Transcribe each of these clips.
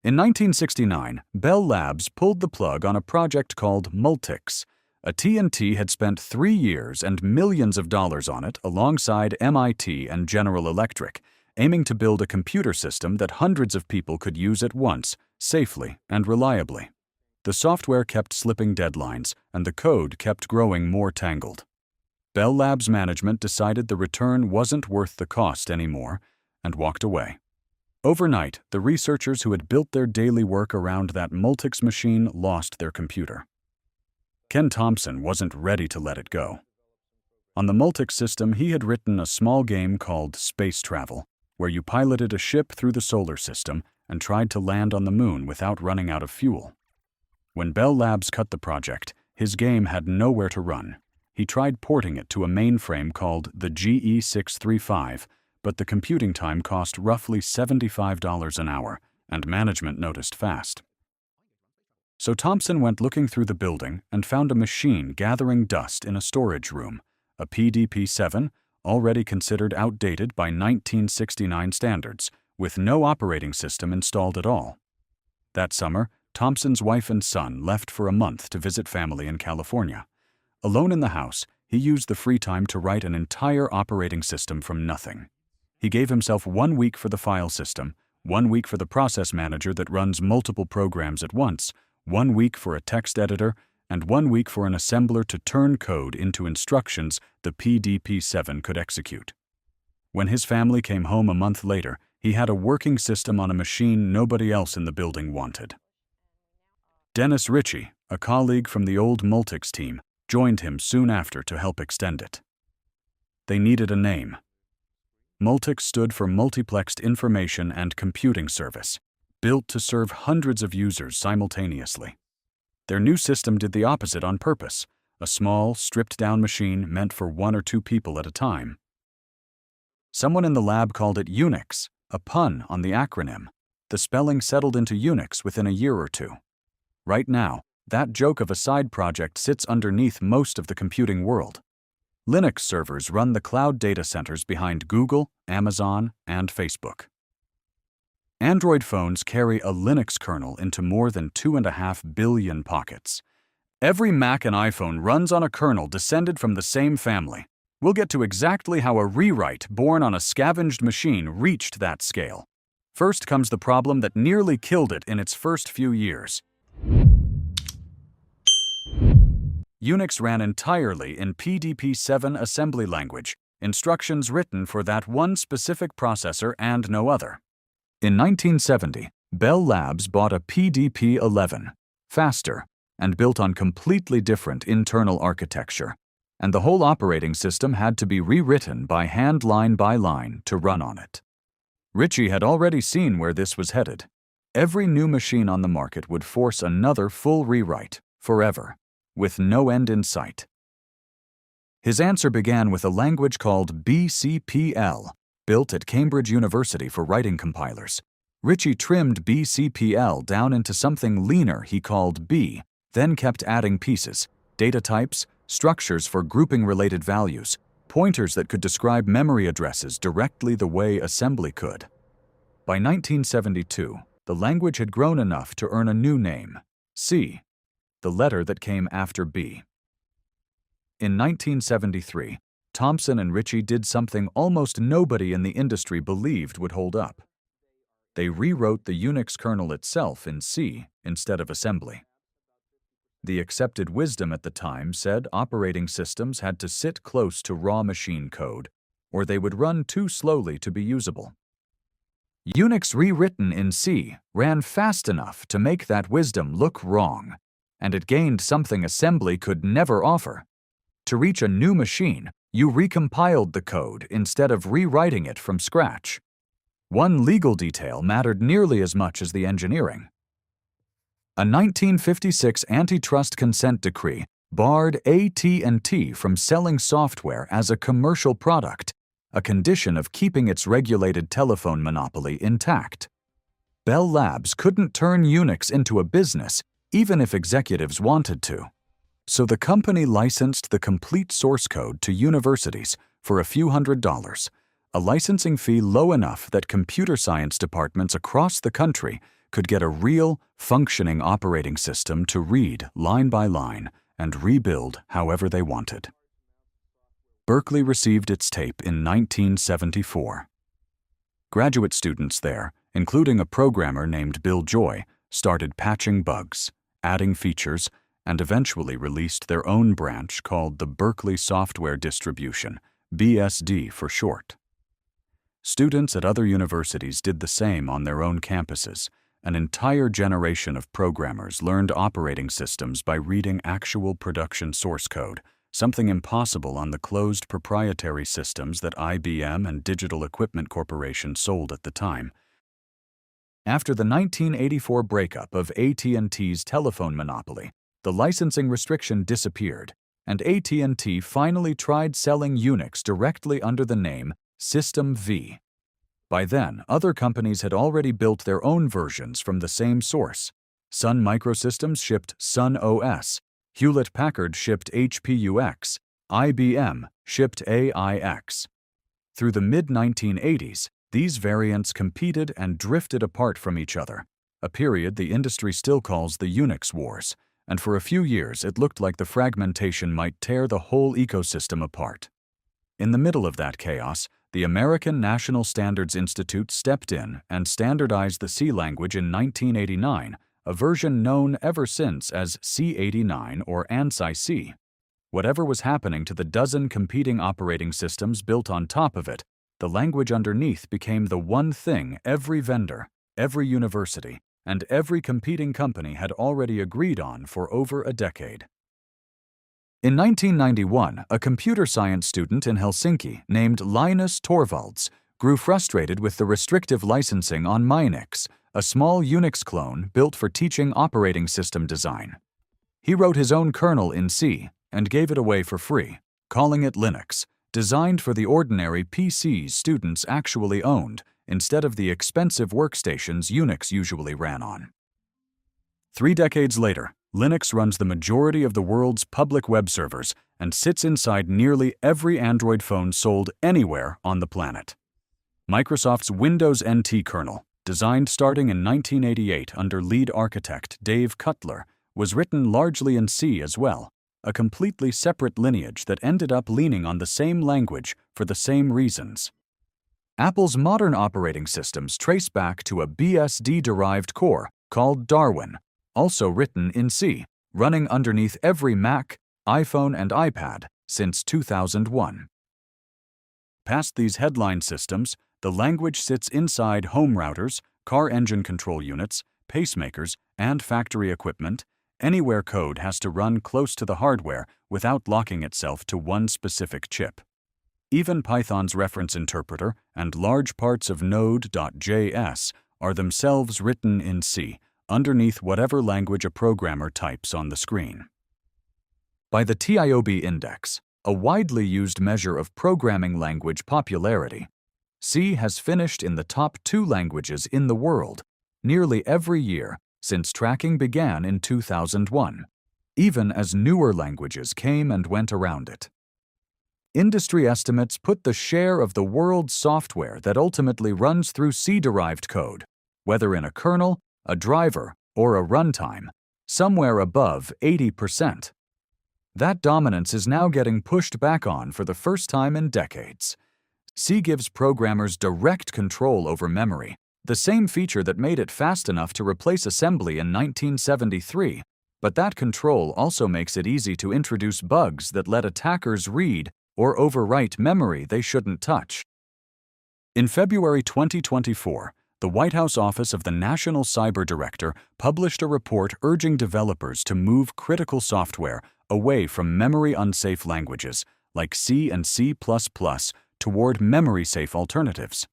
In 1969, Bell Labs pulled the plug on a project called Multics. AT&T had spent 3 years and millions of dollars on it alongside MIT and General Electric, aiming to build a computer system that hundreds of people could use at once, safely and reliably. The software kept slipping deadlines, and the code kept growing more tangled. Bell Labs management decided the return wasn't worth the cost anymore and walked away. Overnight, the researchers who had built their daily work around that Multics machine lost their computer. Ken Thompson wasn't ready to let it go. On the Multics system, he had written a small game called Space Travel, where you piloted a ship through the solar system and tried to land on the moon without running out of fuel. When Bell Labs cut the project, his game had nowhere to run. He tried porting it to a mainframe called the GE635, but the computing time cost roughly $75 an hour, and management noticed fast. So Thompson went looking through the building and found a machine gathering dust in a storage room, a PDP-7, already considered outdated by 1969 standards, with no operating system installed at all. That summer, Thompson's wife and son left for a month to visit family in California. Alone in the house, he used the free time to write an entire operating system from nothing. He gave himself 1 week for the file system, 1 week for the process manager that runs multiple programs at once, 1 week for a text editor, and 1 week for an assembler to turn code into instructions the PDP-7 could execute. When his family came home a month later, he had a working system on a machine nobody else in the building wanted. Dennis Ritchie, a colleague from the old Multics team, joined him soon after to help extend it. They needed a name. Multics stood for Multiplexed Information and Computing Service, built to serve hundreds of users simultaneously. Their new system did the opposite on purpose, a small, stripped-down machine meant for 1 or 2 people at a time. Someone in the lab called it Unix, a pun on the acronym. The spelling settled into Unix within a year or 2. Right now, that joke of a side project sits underneath most of the computing world. Linux servers run the cloud data centers behind Google, Amazon, and Facebook. Android phones carry a Linux kernel into more than 2.5 billion pockets. Every Mac and iPhone runs on a kernel descended from the same family. We'll get to exactly how a rewrite born on a scavenged machine reached that scale. First comes the problem that nearly killed it in its first few years. Unix ran entirely in PDP-7 assembly language, instructions written for that one specific processor and no other. In 1970, Bell Labs bought a PDP-11, faster, and built on completely different internal architecture, and the whole operating system had to be rewritten by hand line by line to run on it. Ritchie had already seen where this was headed. Every new machine on the market would force another full rewrite, forever, with no end in sight. His answer began with a language called BCPL, built at Cambridge University for writing compilers. Ritchie trimmed BCPL down into something leaner he called B, then kept adding pieces, data types, structures for grouping related values, pointers that could describe memory addresses directly the way assembly could. By 1972, the language had grown enough to earn a new name, C, the letter that came after B. In 1973, Thompson and Ritchie did something almost nobody in the industry believed would hold up. They rewrote the Unix kernel itself in C instead of assembly. The accepted wisdom at the time said operating systems had to sit close to raw machine code, or they would run too slowly to be usable. Unix rewritten in C ran fast enough to make that wisdom look wrong, and it gained something assembly could never offer. To reach a new machine, you recompiled the code instead of rewriting it from scratch. One legal detail mattered nearly as much as the engineering. A 1956 antitrust consent decree barred AT&T from selling software as a commercial product, a condition of keeping its regulated telephone monopoly intact. Bell Labs couldn't turn Unix into a business, even if executives wanted to. So the company licensed the complete source code to universities for a few $100s, a licensing fee low enough that computer science departments across the country could get a real, functioning operating system to read line by line and rebuild however they wanted. Berkeley received its tape in 1974. Graduate students there, including a programmer named Bill Joy, started patching bugs, adding features, and eventually released their own branch called the Berkeley Software Distribution, BSD for short. Students at other universities did the same on their own campuses. An entire generation of programmers learned operating systems by reading actual production source code, something impossible on the closed proprietary systems that IBM and Digital Equipment Corporation sold at the time. After the 1984 breakup of AT&T's telephone monopoly, the licensing restriction disappeared, and AT&T finally tried selling Unix directly under the name System V. By then, other companies had already built their own versions from the same source. Sun Microsystems shipped Sun OS, Hewlett-Packard shipped HPUX, IBM shipped AIX. Through the mid-1980s, these variants competed and drifted apart from each other, a period the industry still calls the Unix Wars, and for a few years it looked like the fragmentation might tear the whole ecosystem apart. In the middle of that chaos, the American National Standards Institute stepped in and standardized the C language in 1989, a version known ever since as C89 or ANSI C. Whatever was happening to the dozen competing operating systems built on top of it, the language underneath became the one thing every vendor, every university, and every competing company had already agreed on for over a decade. In 1991, a computer science student in Helsinki named Linus Torvalds grew frustrated with the restrictive licensing on Multics, a small Unix clone built for teaching operating system design. He wrote his own kernel in C and gave it away for free, calling it Linux, designed for the ordinary PCs students actually owned instead of the expensive workstations Unix usually ran on. 3 decades later, Linux runs the majority of the world's public web servers and sits inside nearly every Android phone sold anywhere on the planet. Microsoft's Windows NT kernel, designed starting in 1988 under lead architect Dave Cutler, was written largely in C as well, a completely separate lineage that ended up leaning on the same language for the same reasons. Apple's modern operating systems trace back to a BSD-derived core called Darwin, also written in C, running underneath every Mac, iPhone, and iPad since 2001. Past these headline systems, the language sits inside home routers, car engine control units, pacemakers, and factory equipment, anywhere code has to run close to the hardware without locking itself to one specific chip. Even Python's reference interpreter and large parts of Node.js are themselves written in C, underneath whatever language a programmer types on the screen. By the TIOB index, a widely used measure of programming language popularity, C has finished in the top 2 languages in the world nearly every year since tracking began in 2001, even as newer languages came and went around it. Industry estimates put the share of the world's software that ultimately runs through C-derived code, whether in a kernel, a driver, or a runtime, somewhere above 80%. That dominance is now getting pushed back on for the first time in decades. C gives programmers direct control over memory, the same feature that made it fast enough to replace assembly in 1973, but that control also makes it easy to introduce bugs that let attackers read or overwrite memory they shouldn't touch. In February 2024, the White House Office of the National Cyber Director published a report urging developers to move critical software away from memory-unsafe languages like C and C++ toward memory-safe alternatives.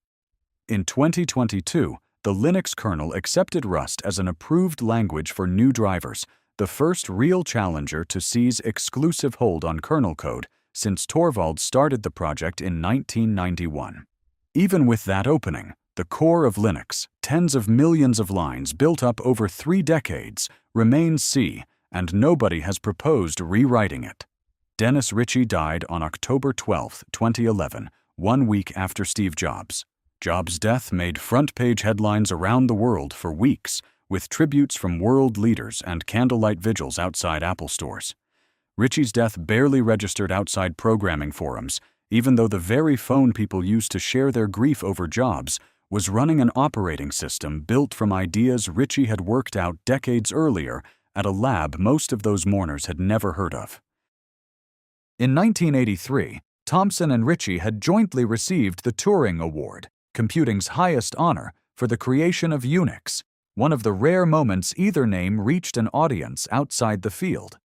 In 2022, the Linux kernel accepted Rust as an approved language for new drivers, the first real challenger to C's exclusive hold on kernel code since Torvalds started the project in 1991. Even with that opening, the core of Linux, tens of millions of lines built up over 3 decades, remains C, and nobody has proposed rewriting it. Dennis Ritchie died on October 12, 2011, 1 week after Steve Jobs. Jobs' death made front-page headlines around the world for weeks, with tributes from world leaders and candlelight vigils outside Apple stores. Ritchie's death barely registered outside programming forums, even though the very phone people used to share their grief over Jobs was running an operating system built from ideas Ritchie had worked out decades earlier at a lab most of those mourners had never heard of. In 1983, Thompson and Ritchie had jointly received the Turing Award, computing's highest honor, for the creation of Unix, one of the rare moments either name reached an audience outside the field.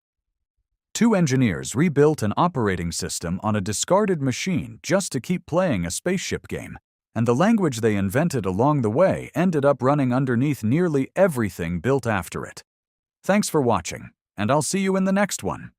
Two engineers rebuilt an operating system on a discarded machine just to keep playing a spaceship game, and the language they invented along the way ended up running underneath nearly everything built after it. Thanks for watching, and I'll see you in the next one.